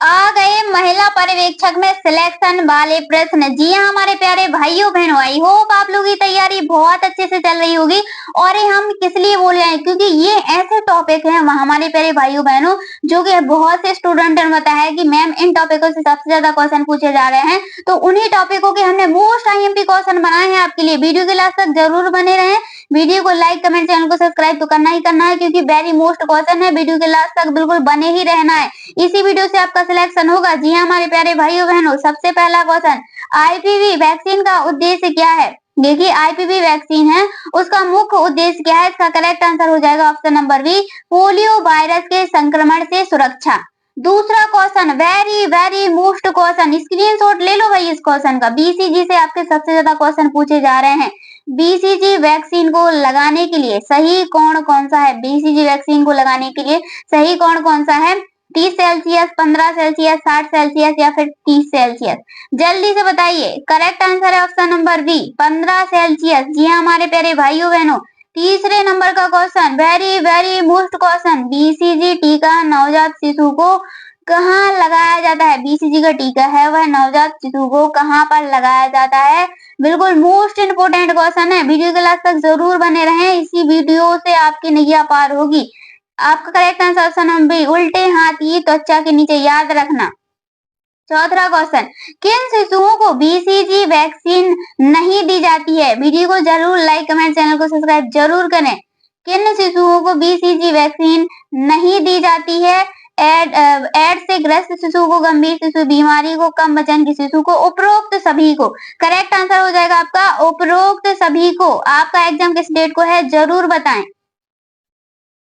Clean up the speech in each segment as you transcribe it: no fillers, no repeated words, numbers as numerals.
आ गए महिला पर्यवेक्षक में सिलेक्शन वाले प्रश्न। जी हाँ हमारे प्यारे भाइयों बहनों, आई होप आप लोगों की तैयारी बहुत अच्छे से चल रही होगी। और ये हम किस लिए बोल रहे हैं, क्योंकि ये ऐसे टॉपिक हैं हमारे प्यारे भाइयों बहनों जो कि बहुत से स्टूडेंट ने बताया है कि मैम इन टॉपिकों से सबसे ज्यादा क्वेश्चन पूछे जा रहे हैं। तो उन्हीं टॉपिकों के हमने मोस्ट आईएमपी क्वेश्चन बनाए हैं आपके लिए। वीडियो के लास्ट तक जरूर बने रहे। वीडियो को लाइक कमेंट चैनल को सब्सक्राइब तो करना ही करना है, क्योंकि वेरी मोस्ट क्वेश्चन है। वीडियो के लास्ट तक बिल्कुल बने ही रहना है, इसी वीडियो से आपका सिलेक्शन होगा। जी हाँ हमारे प्यारे भाइयों बहनों, सबसे पहला क्वेश्चन, आईपीवी वैक्सीन का उद्देश्य क्या है। देखिए आईपीवी वैक्सीन है, उसका मुख्य उद्देश्य क्या है। इसका करेक्ट आंसर हो जाएगा option number B, polio virus के संक्रमण से सुरक्षा। दूसरा question, very very most question, screenshot ले लो भाई इस क्वेश्चन का। बीसीजी से आपके सबसे ज्यादा क्वेश्चन पूछे जा रहे हैं। बीसीजी वैक्सीन को लगाने के लिए सही कौन कौन सा है। बीसीजी वैक्सीन को लगाने के लिए सही कौन कौन सा है। 30 सेल्सियस, 15 सेल्सियस, 60 सेल्सियस या फिर 30 सेल्सियस। जल्दी से बताइए। करेक्ट आंसर है ऑप्शन नंबर बी, 15 सेल्सियस। जी हाँ हमारे प्यारे भाइयों बहनों, तीसरे नंबर का question, very very most question, BCG टीका नवजात शिशु को कहाँ लगाया जाता है। बीसीजी का टीका है वह नवजात शिशु को कहाँ पर लगाया जाता है। बिल्कुल मोस्ट इंपोर्टेंट क्वेश्चन है, वीडियो के लास्ट तक जरूर बने रहें, इसी वीडियो से आपकी नैया पार होगी। आपका correct answer option number B, उल्टे हाथ की त्वचा के नीचे, याद रखना। चौथा क्वेश्चन, किन शिशुओं को बीसीजी वैक्सीन नहीं दी जाती है। वीडियो को जरूर लाइक कमेंट चैनल को सब्सक्राइब जरूर करें। किन शिशुओं को बीसीजी वैक्सीन नहीं दी जाती है। एड्स से ग्रस्त शिशु को, गंभीर शिशु, बीमारी को, कम वजन के शिशु को, उपरोक्त सभी को। करेक्ट आंसर हो जाएगा आपका उपरोक्त सभी को। आपका एग्जाम किस डेट को है जरूर बताएं।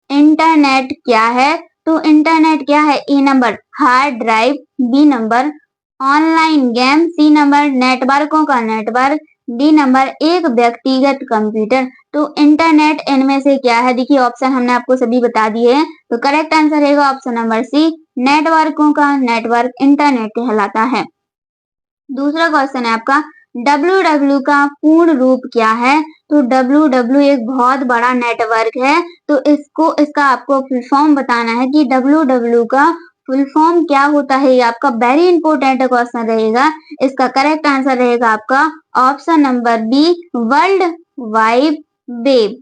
इंटरनेट क्या है, तो इंटरनेट क्या है। A number hard drive, B number online game, C number नेटवर्कों का नेटवर्क, डी नंबर एक व्यक्तिगत कंप्यूटर। तो इंटरनेट इनमें से क्या है। देखिए ऑप्शन हमने आपको सभी बता दिए हैं, तो करेक्ट आंसर रहेगा ऑप्शन नंबर सी, नेटवर्कों का नेटवर्क इंटरनेट कहलाता है। दूसरा क्वेश्चन है आपका, www का पूर्ण रूप क्या है। तो www एक बहुत बड़ा नेटवर्क है, तो इसका आपको फुल फॉर्म बताना है कि www का फुल फॉर्म क्या होता है। ये आपका वेरी इंपॉर्टेंट क्वेश्चन रहेगा। इसका करेक्ट आंसर रहेगा आपका option number B, world wide web.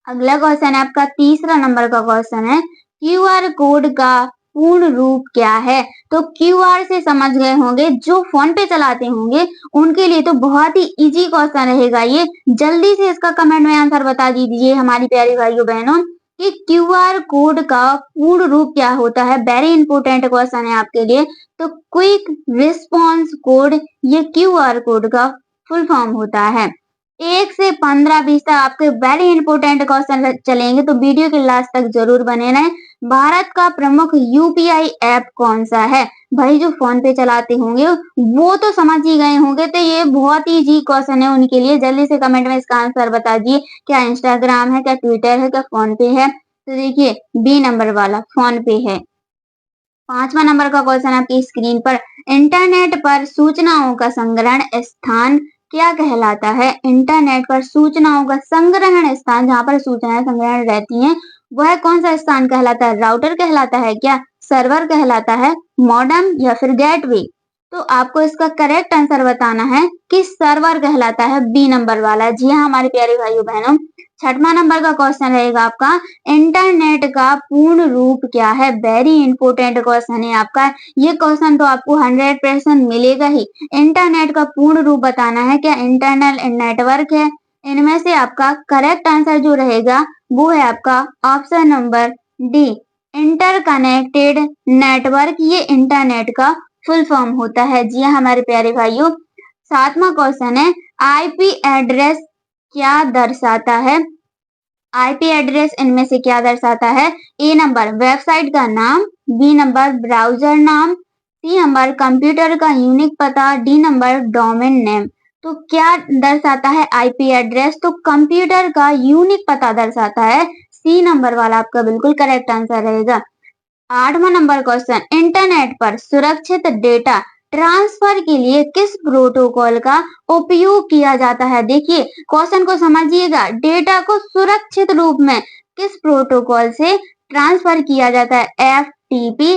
अगला क्वेश्चन है आपका तीसरा नंबर का क्वेश्चन है, क्यूआर कोड का पूर्ण रूप क्या है। तो क्यूआर से समझ गए होंगे, जो फोन पे चलाते होंगे उनके लिए तो बहुत ही इजी क्वेश्चन रहेगा ये। जल्दी से इसका कमेंट में आंसर बता दीजिए हमारी प्यारी भाइयों बहनों कि क्यूआर कोड का पूर्ण रूप क्या होता है। वेरी इंपॉर्टेंट क्वेश्चन है आपके लिए। तो क्विक रिस्पॉन्स कोड, ये क्यूआर कोड का फुल फॉर्म होता है। 1 से 15-20 तक आपके वेरी इंपॉर्टेंट क्वेश्चन चलेंगे, तो वीडियो के लास्ट तक जरूर बने रहें। भारत का प्रमुख यूपीआई ऐप कौन सा है। भाई जो फोन पे चलाते होंगे वो तो समझ ही गए होंगे, तो ये बहुत ही इजी क्वेश्चन है उनके लिए। जल्दी से कमेंट में इसका आंसर बता दिए। क्या इंस्टाग्राम है, क्या ट्विटर है, क्या फोन पे है। तो देखिए बी नंबर वाला फोन पे है। पांचवा नंबर का क्वेश्चन आपकी स्क्रीन पर, इंटरनेट पर सूचनाओं का संग्रहण स्थान क्या कहलाता है। इंटरनेट पर सूचनाओं का संग्रहण स्थान, जहाँ पर सूचनाएं संग्रहण रहती हैं, वह कौन सा स्थान कहलाता है। राउटर कहलाता है क्या, सर्वर कहलाता है, मॉडेम या फिर गेटवे। तो आपको इसका करेक्ट आंसर बताना है कि सर्वर कहलाता है, बी नंबर वाला। जी हाँ हमारे प्यारे भाइयों बहनों, छठवां नंबर का क्वेश्चन रहेगा आपका, इंटरनेट का पूर्ण रूप क्या है। वेरी इंपॉर्टेंट क्वेश्चन है आपका, ये क्वेश्चन तो आपको 100% मिलेगा ही। इंटरनेट का पूर्ण रूप बताना है, क्या इंटरनल नेटवर्क है। इनमें से आपका करेक्ट आंसर जो रहेगा वो है आपका option number D, interconnected network, ये इंटरनेट का फुल फॉर्म होता है। जी हाँ हमारे प्यारे भाइयों, सातवां क्वेश्चन है, आईपी एड्रेस क्या दर्शाता है। आईपी एड्रेस इनमें से क्या दर्शाता है। ए नंबर वेबसाइट का नाम, बी नंबर ब्राउजर नाम, सी नंबर कंप्यूटर का यूनिक पता, डी नंबर डोमेन नेम। तो क्या दर्शाता है आईपी एड्रेस, तो कंप्यूटर का यूनिक पता दर्शाता है। सी नंबर वाला आपका बिल्कुल करेक्ट आंसर रहेगा। आठवां नंबर क्वेश्चन, इंटरनेट पर सुरक्षित डेटा ट्रांसफर के लिए किस प्रोटोकॉल का उपयोग किया जाता है। देखिए क्वेश्चन को समझिएगा, डेटा को सुरक्षित रूप में किस प्रोटोकॉल से ट्रांसफर किया जाता है। FTP,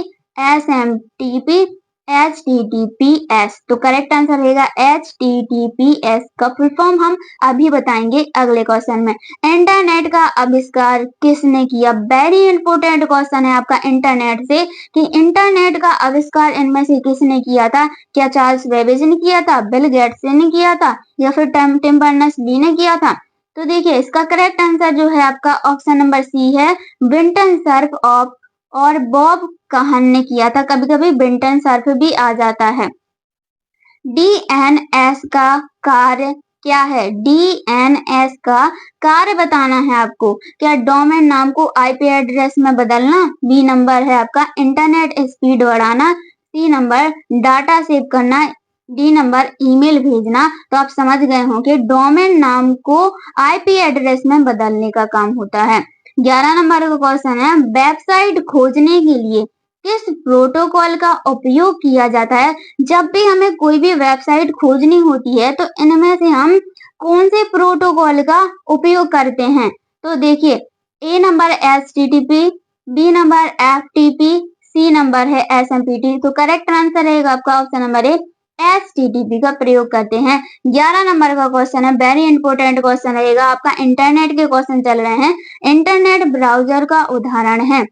HTTPS। तो करेक्ट आंसर रहेगा HTTPS का फुल फॉर्म हम अभी बताएंगे अगले क्वेश्चन में। इंटरनेट का आविष्कार किसने किया? वेरी इंपोर्टेंट क्वेश्चन है आपका इंटरनेट से कि इंटरनेट का आविष्कार इनमें से किसने किया था? क्या चार्ल्स बेबेज ने किया था, बिल गेट्स ने किया था, या फिर टिम बर्नर्स-ली ने किया था? तो देखिए इसका करेक्ट आंसर जो है आपका ऑप्शन नंबर सी है, विंटन सर्फ और बॉब कहन ने किया था। कभी कभी विंटन सर्फ भी आ जाता है। डीएनएस का कार्य क्या है? डीएनएस का कार्य बताना है आपको। क्या डोमेन नाम को आईपी एड्रेस में बदलना? बी नंबर है आपका इंटरनेट स्पीड बढ़ाना। सी नंबर डाटा सेव करना। डी नंबर ईमेल भेजना। तो आप समझ गए होंगे डोमेन नाम को आईपी एड्रेस में बदलने का काम होता है। 11 नंबर का क्वेश्चन है, वेबसाइट खोजने के लिए किस प्रोटोकॉल का उपयोग किया जाता है? जब भी हमें कोई भी वेबसाइट खोजनी होती है तो इनमें से हम कौन से प्रोटोकॉल का उपयोग करते हैं? तो देखिए A number HTTP, B number FTP, C number है SMPT। तो करेक्ट आंसर रहेगा आपका ऑप्शन नंबर ए HTTP का प्रयोग करते हैं। 11 नंबर का क्वेश्चन है, वेरी इंपोर्टेंट क्वेश्चन रहेगा आपका। इंटरनेट के क्वेश्चन चल रहे हैं। इंटरनेट ब्राउजर का उदाहरण है।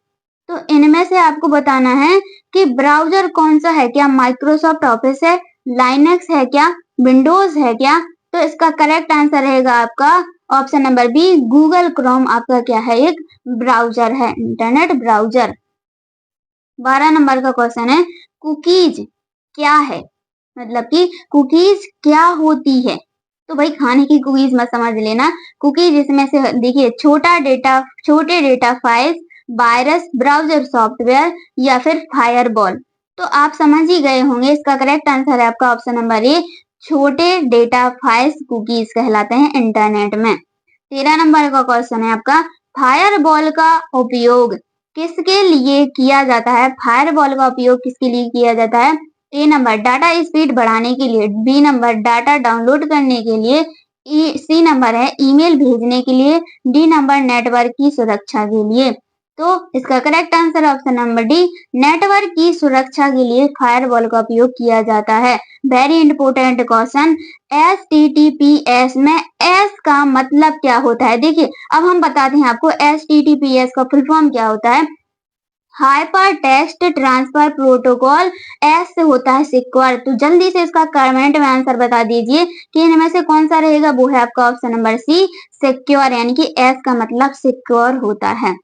तो इनमें से आपको बताना है कि ब्राउजर कौन सा है? क्या माइक्रोसॉफ्ट ऑफिस है, लाइनेक्स है क्या, विंडोज है क्या? तो इसका करेक्ट आंसर रहेगा आपका option number B, Google Chrome आपका क्या है? एक ब्राउजर है, इंटरनेट ब्राउजर। 12 नंबर का क्वेश्चन है, कुकीज क्या है? मतलब कि कुकीज क्या होती है? तो भाई खाने की कुकीज मत समझ लेना। कुकीज इसमें से देखिए छोटे data files, virus, browser software या फिर फायरवॉल। तो आप समझ ही गए होंगे इसका करेक्ट आंसर है आपका ऑप्शन नंबर ए, छोटे डेटा फाइल्स कुकीज कहलाते हैं इंटरनेट में। 13 नंबर का क्वेश्चन है आपका, फायरवॉल का उपयोग किसके लिए किया जाता है? फायरवॉल का उपयोग किसके लिए किया जाता है? ए नंबर डाटा स्पीड बढ़ाने के लिए, बी नंबर डाटा डाउनलोड करने के लिए, सी नंबर है ईमेल भेजने के लिए, डी नंबर नेटवर्क की सुरक्षा के लिए। तो इसका correct answer option number D, network की सुरक्षा के लिए फायरवॉल का उपयोग किया जाता है। वेरी इंपोर्टेंट क्वेश्चन, HTTPS में S का मतलब क्या होता है? देखिए अब हम बताते हैं आपको HTTPS का फुल फॉर्म क्या होता है। Hyper text transfer protocol. S से होता है सिक्योर। तो जल्दी से इसका कमेंट में आंसर बता दीजिए कि इनमें से कौन सा रहेगा। वो है आपका ऑप्शन नंबर सी, सिक्योर, यानी कि एस का मतलब सिक्योर होता है।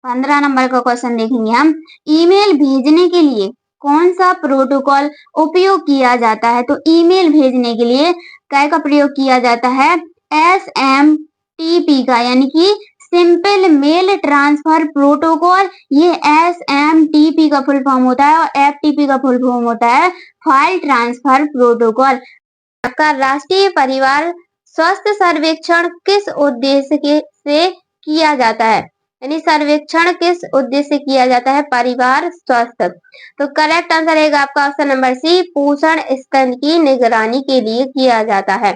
15 नंबर का क्वेश्चन देखेंगे हम, ईमेल भेजने के लिए कौन सा प्रोटोकॉल उपयोग किया जाता है? तो ईमेल भेजने के लिए क्या का प्रयोग किया जाता है? SMTP का, यानी कि सिंपल मेल ट्रांसफर प्रोटोकॉल। ये SMTP का फुल फॉर्म होता है और FTP का फुल फॉर्म होता है फाइल ट्रांसफर प्रोटोकॉल। आपका राष्ट्रीय परिवार स्वास्थ्य सर्वेक्षण किस उद्देश्य से किया जाता है? यानी सर्वेक्षण किस उद्देश्य से किया जाता है? परिवार स्वास्थ्य। तो करेक्ट आंसर रहेगा आपका ऑप्शन नंबर सी, पोषण स्तन की निगरानी के लिए किया जाता है।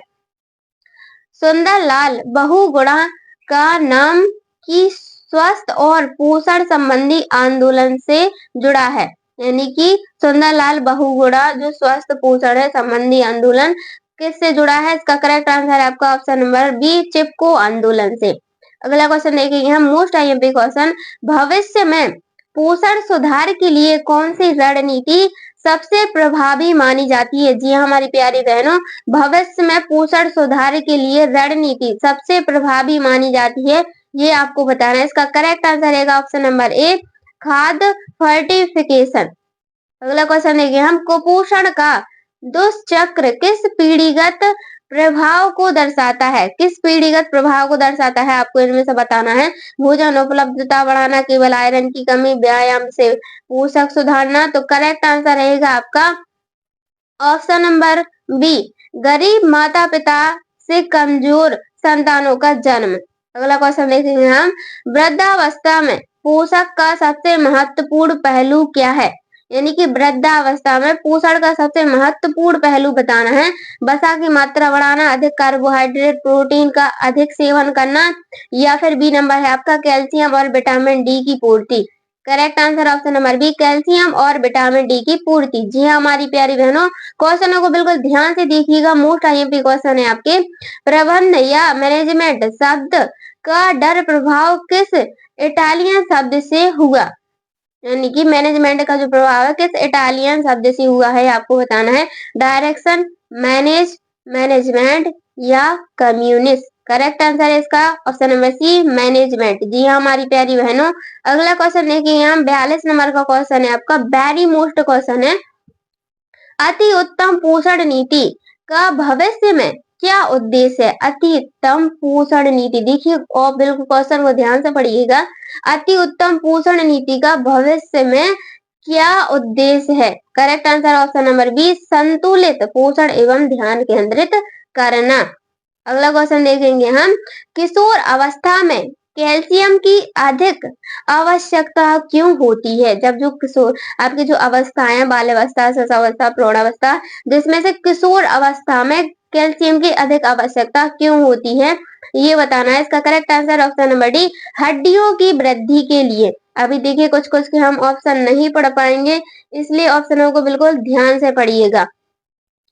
सुंदरलाल बहुगुणा का नाम की स्वास्थ्य और पोषण संबंधी आंदोलन से जुड़ा है। यानी कि सुंदरलाल बहुगुणा जो स्वास्थ्य पोषण है संबंधी आंदोलन किससे जुड़ा है? इसका करेक्ट आंसर है आपका ऑप्शन नंबर बी, चिपको आंदोलन से। अगला क्वेश्चन देखेंगे हम, मोस्ट आईएमपी क्वेश्चन, भविष्य में पोषण सुधार के लिए कौन सी रणनीति सबसे प्रभावी मानी जाती है? जी हमारी प्यारी बहनों, भविष्य में पोषण सुधार के लिए रणनीति सबसे प्रभावी मानी जाती है, ये आपको बताना है। इसका करेक्ट आंसर रहेगा ऑप्शन नंबर ए, खाद्य फर्टिफिकेशन। अगला क्वेश्चन देखिए हम, कुपोषण का दुष्चक्र किस पीढ़ीगत प्रभाव को दर्शाता है? किस पीढ़ीगत प्रभाव को दर्शाता है आपको इनमें से बताना है। भोजन उपलब्धता बढ़ाना, केवल आयरन की कमी, व्यायाम से पोषक सुधारना। तो करेक्ट आंसर रहेगा आपका ऑप्शन नंबर बी, गरीब माता पिता से कमजोर संतानों का जन्म। अगला क्वेश्चन देखेंगे हम, वृद्धावस्था में पोषक का सबसे महत्वपूर्ण पहलू क्या है? यानी कि वृद्धावस्था में पोषण का सबसे महत्वपूर्ण पहलू बताना है। वसा की मात्रा बढ़ाना, अधिक कार्बोहाइड्रेट प्रोटीन का अधिक सेवन करना, या फिर बी नंबर है आपका कैल्शियम और विटामिन डी की पूर्ति। Correct answer option number B, calcium और विटामिन डी की पूर्ति। जी हाँ हमारी प्यारी बहनों, क्वेश्चनों को बिल्कुल ध्यान से देखिएगा। मोस्ट आईएमपी क्वेश्चन है आपके। प्रबंध या मैनेजमेंट शब्द का डर प्रभाव किस इटालियन शब्द से हुआ? यानी कि मैनेजमेंट का जो प्रभाव है किस इटालियन शब्द से हुआ है आपको बताना है। डायरेक्शन, मैनेज, मैनेजमेंट या कम्युनिस्ट। करेक्ट आंसर है इसका ऑप्शन नंबर सी, मैनेजमेंट। जी हाँ हमारी प्यारी बहनों, अगला क्वेश्चन देखिए यहाँ 42 नंबर का क्वेश्चन है आपका, वेरी मोस्ट क्वेश्चन है। अति उत्तम पोषण नीति का भविष्य में क्या उद्देश्य है? अति उत्तम पोषण नीति, देखिए और बिल्कुल क्वेश्चन को ध्यान से पढ़िएगा। अति उत्तम पोषण नीति का भविष्य में क्या उद्देश्य है? Correct answer option number B, संतुलित पोषण एवं ध्यान केंद्रित करना। अगला क्वेश्चन देखेंगे हम, किशोर अवस्था में कैल्शियम की अधिक आवश्यकता क्यों होती है? जब जो किशोर आपकी जो अवस्थाएं, बाल्यावस्था, शिशुअवस्था, प्रौढ़ावस्था, जिसमें से किशोर अवस्था में कैल्शियम की अधिक आवश्यकता क्यों होती है ये बताना है। इसका correct answer option number D, हड्डियों की वृद्धि के लिए। अभी देखिए कुछ कुछ के हम ऑप्शन नहीं पढ़ पाएंगे, इसलिए ऑप्शनों को बिल्कुल ध्यान से पढ़िएगा।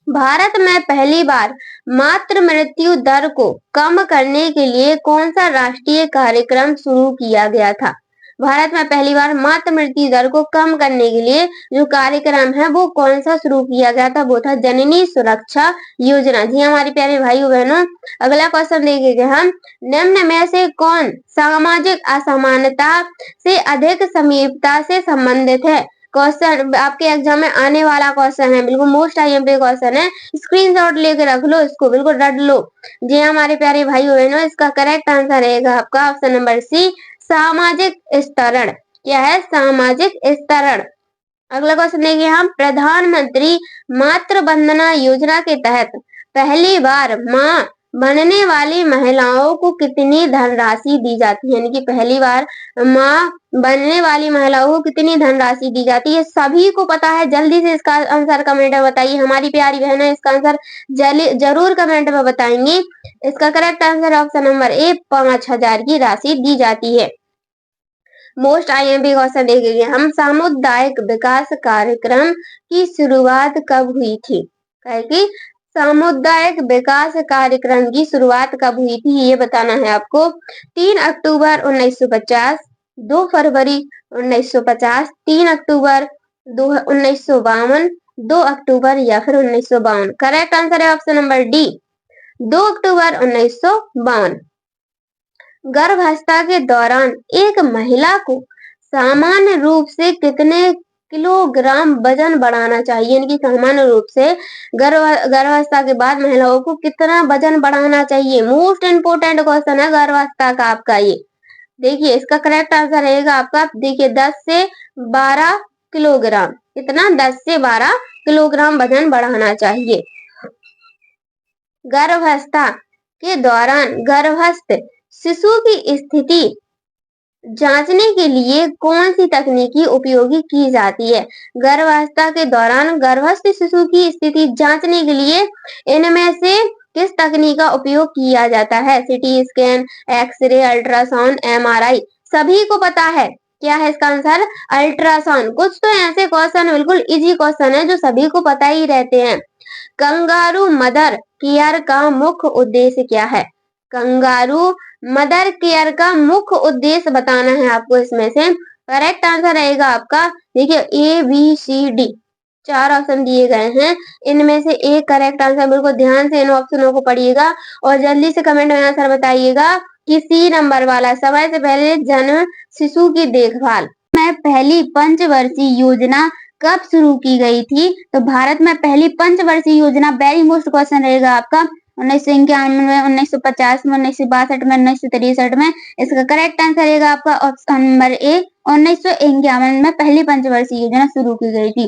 भारत में पहली बार मातृ मृत्यु दर को कम करने के लिए कौन सा राष्ट्रीय कार्यक्रम शुरू किया गया था? भारत में पहली बार मातृ मृत्यु दर को कम करने के लिए जो कार्यक्रम है वो कौन सा शुरू किया गया था? वो था जननी सुरक्षा योजना। जी हमारे प्यारे भाइयों बहनों, अगला क्वेश्चन देखेंगे हम, निम्न में से कौन सामाजिक असमानता से अधिक समीपता से संबंधित है? क्वेश्चन आपके एग्जाम में आने वाला क्वेश्चन है, बिल्कुल मोस्ट आईएमपी क्वेश्चन है। स्क्रीनशॉट लेके रख लो, इसको बिल्कुल रट लो। जी हमारे प्यारे भाइयों बहनों, इसका करेक्ट आंसर रहेगा आपका ऑप्शन नंबर सी, सामाजिक स्तरण। क्या है? सामाजिक स्तरण। अगला क्वेश्चन देखिए हम, प्रधानमंत्री मातृ वंदना योजना के तहत पहली बार मां बनने वाली महिलाओं को कितनी धनराशि दी जाती है? यानी कि पहली बार मां बनने वाली महिलाओं को कितनी धनराशि दी जाती है? सभी को पता है, जल्दी से इसका आंसर कमेंट में बताइए। हमारी प्यारी बहन है, इसका आंसर जरूर कमेंट में बताएंगे। इसका correct answer option number A, 5,000 की राशि दी जाती है। मोस्ट आईएमपी क्वेश्चन देखेंगे हम, सामुदायिक विकास कार्यक्रम की शुरुआत कब हुई थी? कि सामुदायिक विकास कार्यक्रम की शुरुआत कब हुई थी ये बताना है आपको। 3 अक्टूबर 1950, 2 फरवरी 1950, 3 अक्टूबर 1952, 2 अक्टूबर या फिर 1952। करेक्ट आंसर है ऑप्शन नंबर डी, 2 अक्टूबर 1952। गर्भावस्था के दौरान एक महिला को सामान्य रूप से कितने किलोग्राम वजन बढ़ाना चाहिए? यानी कि सामान्य रूप से गर्भावस्था के बाद महिलाओं को कितना वजन बढ़ाना चाहिए? मोस्ट इंपोर्टेंट क्वेश्चन है गर्भावस्था का आपका ये। देखिए इसका करेक्ट आंसर रहेगा आपका, देखिए 10 से 12 किलोग्राम। कितना? 10 से 12 किलोग्राम वजन बढ़ाना चाहिए। गर्भावस्था के दौरान गर्भस्थ शिशु की स्थिति जांचने के लिए कौन सी तकनीकी उपयोगी की जाती है? गर्भावस्था के दौरान गर्भस्थ शिशु की स्थिति जांचने के लिए इनमें से किस तकनीक का उपयोग किया जाता है? CT scan, x ray, ultrasound, MRI. सभी को पता है, क्या है इसका आंसर? अल्ट्रासाउंड। कुछ तो ऐसे क्वेश्चन बिल्कुल इजी क्वेश्चन है जो सभी को पता ही रहते हैं। कंगारू मदर केयर का मुख्य उद्देश्य क्या है? कंगारू मदर केयर का मुख्य उद्देश्य बताना है आपको। इसमें से करेक्ट आंसर रहेगा आपका, देखिए A B C D 4 option दिए गए हैं, इनमें से एक करेक्ट आंसर। बिल्कुल ध्यान से इन ऑप्शनों को पढ़िएगा और जल्दी से कमेंट में आंसर बताइएगा कि सी नंबर वाला, समय से पहले जन्म शिशु की देखभाल में पहली पंचवर्षीय योजना कब शुरू की गई थी? तो भारत में पहली पंचवर्षीय योजना, वेरी मोस्ट क्वेश्चन रहेगा आपका, 1991 में, 1950 में, 1962 में, 1963 में। इसका करेक्ट आंसर रहेगा आपका ऑप्शन नंबर ए, 1951 में पहली पंचवर्षीय योजना शुरू की गई थी।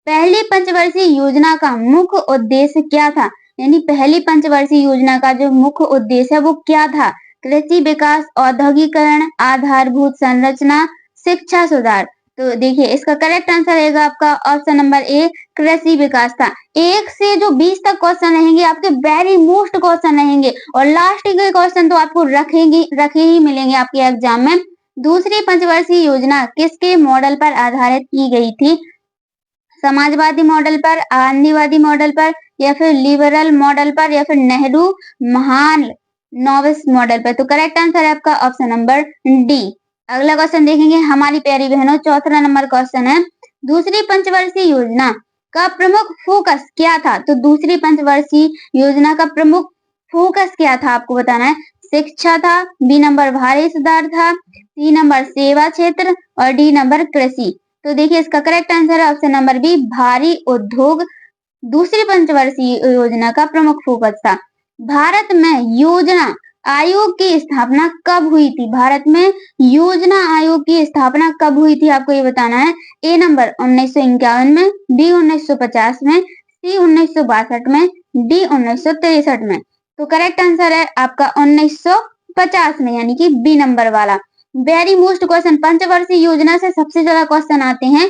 पहली पंचवर्षीय योजना का मुख्य उद्देश्य क्या था? यानी पहली पंचवर्षीय योजना का जो मुख्य उद्देश्य है वो क्या था? कृषि विकास, औद्योगिकरण, आधारभूत संरचना, शिक्षा सुधार। तो देखिए इसका करेक्ट आंसर रहेगा आपका ऑप्शन नंबर ए, कृषि विकास था। 1 से जो 20 तक क्वेश्चन रहेंगे आपके वेरी मोस्ट क्वेश्चन रहेंगे और लास्ट के क्वेश्चन तो आपको रखे ही मिलेंगे आपके एग्जाम में। दूसरी पंचवर्षीय योजना किसके मॉडल पर आधारित की गई थी? समाजवादी मॉडल पर, गांधीवादी मॉडल पर, या फिर लिबरल मॉडल पर, या फिर नेहरू महान नोविस मॉडल पर? तो करेक्ट आंसर है आपका ऑप्शन नंबर डी। अगला क्वेश्चन देखेंगे हमारी प्यारी बहनों, चौथा नंबर क्वेश्चन है, दूसरी पंचवर्षीय योजना का प्रमुख फोकस क्या था? तो दूसरी पंचवर्षीय योजना का प्रमुख फोकस क्या था आपको बताना है। शिक्षा था, बी नंबर भारी सुधार था, सी नंबर सेवा क्षेत्र, और डी नंबर कृषि। तो देखिए इसका करेक्ट आंसर है ऑप्शन नंबर बी, भारी उद्योग दूसरी पंचवर्षीय योजना का प्रमुख फोकस था। भारत में योजना आयोग की स्थापना कब हुई थी? भारत में योजना आयोग की स्थापना कब हुई थी आपको ये बताना है। ए नंबर 1951 में, बी 1950 में, सी 1962 में, डी 1963 में। तो करेक्ट आंसर है आपका 1950 में, यानी कि बी नंबर वाला। वेरी मोस्ट क्वेश्चन, पंचवर्षीय योजना से सबसे ज्यादा क्वेश्चन आते हैं।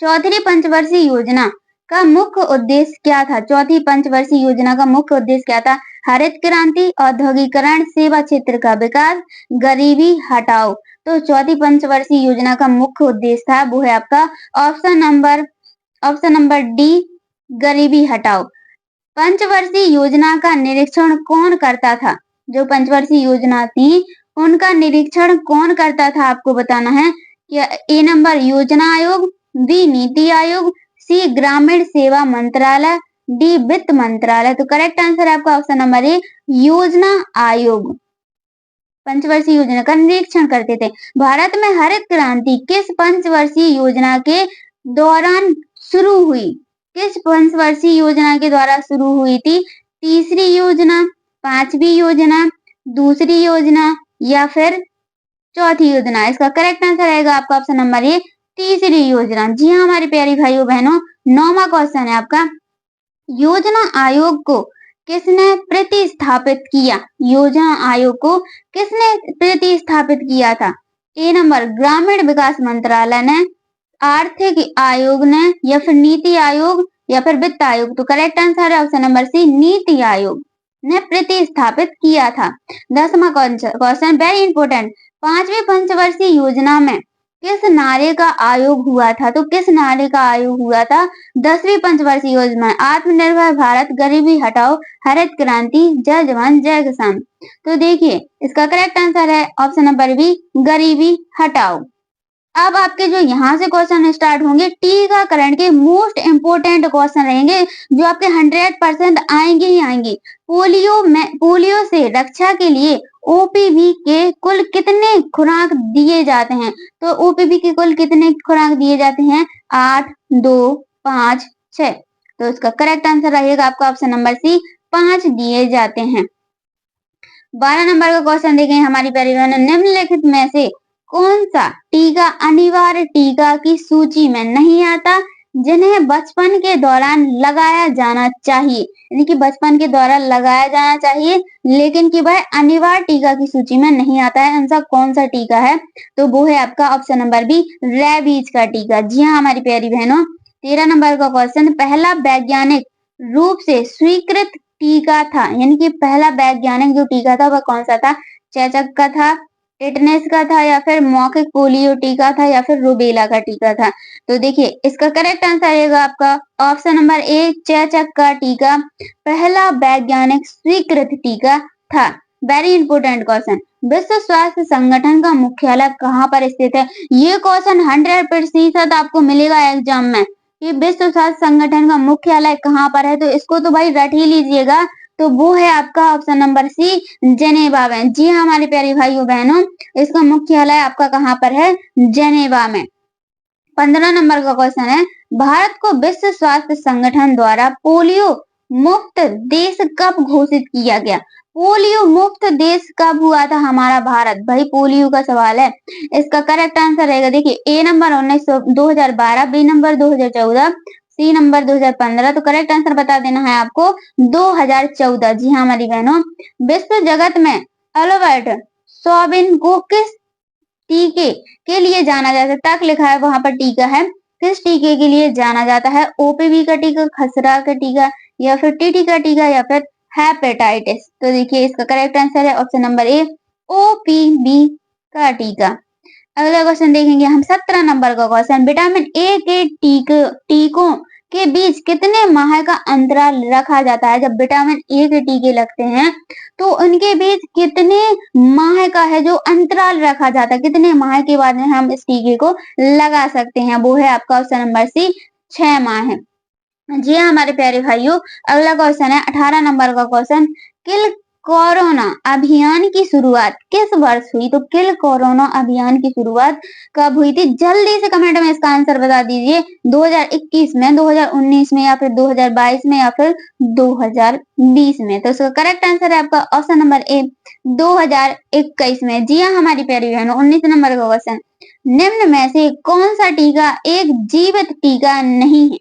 चौथी पंचवर्षीय योजना का मुख्य उद्देश्य क्या था? चौथी पंचवर्षीय योजना का मुख्य उद्देश्य क्या था? हरित क्रांति, औद्योगिकरण, सेवा क्षेत्र का विकास, गरीबी हटाओ। तो चौथी पंचवर्षीय योजना का मुख्य उद्देश्य था वो है आपका ऑप्शन नंबर डी, गरीबी हटाओ। पंचवर्षीय योजना का निरीक्षण कौन करता था? जो पंचवर्षीय योजना थी उनका निरीक्षण कौन करता था आपको बताना है। ए नंबर योजना आयोग, बी नीति आयोग, सी ग्रामीण सेवा मंत्रालय, डी वित्त मंत्रालय। तो करेक्ट आंसर है आपका ऑप्शन नंबर ए, योजना आयोग पंचवर्षीय योजना का निरीक्षण करते थे। भारत में हरित क्रांति किस पंचवर्षीय योजना के दौरान शुरू हुई? किस पंचवर्षीय योजना के द्वारा शुरू हुई थी? तीसरी योजना, पांचवी योजना, दूसरी योजना, या फिर चौथी योजना? इसका करेक्ट आंसर रहेगा आपका ऑप्शन नंबर ए, तीसरी योजना। जी हाँ हमारी प्यारी भाइयों बहनों, 9वां क्वेश्चन है आपका, योजना आयोग को किसने प्रतिस्थापित किया? योजना आयोग को किसने प्रतिस्थापित किया था? ए नंबर ग्रामीण विकास मंत्रालय ने, आर्थिक आयोग ने, या फिर नीति आयोग, या फिर वित्त आयोग? तो करेक्ट आंसर है option number C, NITI Aayog ने प्रतिस्थापित किया था। 10वां क्वेश्चन वेरी इंपोर्टेंट, पांचवी पंचवर्षीय योजना में किस नारे का आयोग हुआ था? तो किस नारे का आयोग हुआ था 10वीं पंचवर्षीय योजना? आत्मनिर्भर भारत, गरीबी हटाओ, हरित क्रांति, जय जवान जय किसान। तो देखिए इसका करेक्ट आंसर है ऑप्शन नंबर बी, गरीबी हटाओ। अब आपके जो यहाँ से क्वेश्चन स्टार्ट होंगे टीकाकरण के मोस्ट इंपोर्टेंट क्वेश्चन रहेंगे जो आपके 100% आएंगे ही आएंगे। पोलियो से रक्षा के लिए ओपीवी के कुल कितने खुराक दिए जाते हैं? तो ओपीवी के कुल कितने खुराक दिए जाते हैं? 8, 2, 5, 6। तो इसका करेक्ट आंसर रहेगा आपका ऑप्शन नंबर सी, 5 दिए जाते हैं। 12 नंबर का क्वेश्चन देखें हमारी प्यारी बहनों, निम्नलिखित में से कौन सा टीका अनिवार्य टीका की सूची में नहीं आता जिन्हें बचपन के दौरान लगाया जाना चाहिए? यानी कि बचपन के दौरान लगाया जाना चाहिए लेकिन कि वह अनिवार्य टीका की सूची में नहीं आता है, ऐसा कौन सा टीका है? तो वो है आपका ऑप्शन नंबर बी, रेबीज का टीका। जी हाँ हमारी प्यारी बहनों, 13 नंबर का क्वेश्चन, पहला वैज्ञानिक रूप से स्वीकृत टीका था, यानी कि पहला वैज्ञानिक जो टीका था वह कौन सा था? चेचक का था, टेटनेस का था, या फिर मौखिक पोलियो टीका था, या फिर रूबेला का टीका था? तो देखिए इसका करेक्ट आंसर रहेगा आपका ऑप्शन नंबर ए, चेचक का टीका पहला वैज्ञानिक स्वीकृत टीका था। वेरी इंपोर्टेंट क्वेश्चन, विश्व स्वास्थ्य संगठन का मुख्यालय कहाँ पर स्थित है? ये क्वेश्चन 100% आपको मिलेगा एग्जाम में कि विश्व स्वास्थ्य संगठन का मुख्यालय कहाँ पर है, तो इसको तो भाई रट ही लीजिएगा। तो वो है आपका ऑप्शन नंबर सी, जेनेवा में। जी हाँ हमारे प्यारे भाइयों बहनों, इसका मुख्यालय आपका कहाँ पर है? जेनेवा में। 15 नंबर का क्वेश्चन है, भारत को विश्व स्वास्थ्य संगठन द्वारा पोलियो मुक्त देश कब घोषित किया गया? पोलियो मुक्त देश कब हुआ था हमारा भारत? भाई पोलियो का सवाल है, इसका करेक्ट आंसर रहेगा देखिए A number 2012, B number 2014, C number 2015। तो करेक्ट आंसर बता देना है आपको 2014। जी हाँ हमारी बहनों, विश्व जगत में अल्बर्ट सोबिन को किस टीके के लिए जाना जाता है? तक लिखा है वहां पर टीका है, किस टीके के लिए जाना जाता है? ओपीवी का टीका, खसरा का टीका, या फिर टीटी का टीका, या फिर हेपेटाइटिस? तो देखिए इसका करेक्ट आंसर है ऑप्शन नंबर ए, ओपीवी का टीका। अगला क्वेश्चन देखेंगे हम 17 नंबर का क्वेश्चन, विटामिन ए के टीकों के बीच कितने माह का अंतराल रखा जाता है। जब विटामिन ए के टीके लगते हैं तो उनके बीच कितने माह का है जो अंतराल रखा जाता है, कितने माह के बाद में हम इस टीके को लगा सकते हैं, वो है आपका ऑप्शन नंबर सी 6 माह। जी हाँ हमारे प्यारे भाइयों, अगला क्वेश्चन है 18 नंबर का क्वेश्चन, किल कोरोना अभियान की शुरुआत किस वर्ष हुई। तो किल कोरोना अभियान की शुरुआत कब हुई थी, जल्दी से कमेंट में इसका आंसर बता दीजिए। 2021 में, 2019 में, या फिर 2022 में, या फिर 2020 में। तो इसका करेक्ट आंसर है आपका ऑप्शन नंबर ए 2021 में। जी हाँ हमारी प्यारी बहनों, 19 नंबर का क्वेश्चन, निम्न में से कौन सा टीका एक जीवित टीका नहीं है।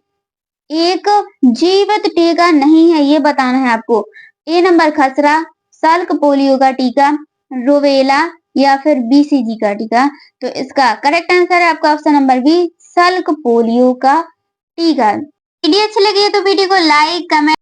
एक जीवित टीका नहीं है ये बताना है आपको। ए नंबर खसरा, सल्क पोलियो का टीका, रूबेला, या फिर बीसीजी का टीका। तो इसका करेक्ट आंसर है आपका ऑप्शन नंबर बी, सल्क पोलियो का टीका। वीडियो अच्छी लगी है तो वीडियो को लाइक, कमेंट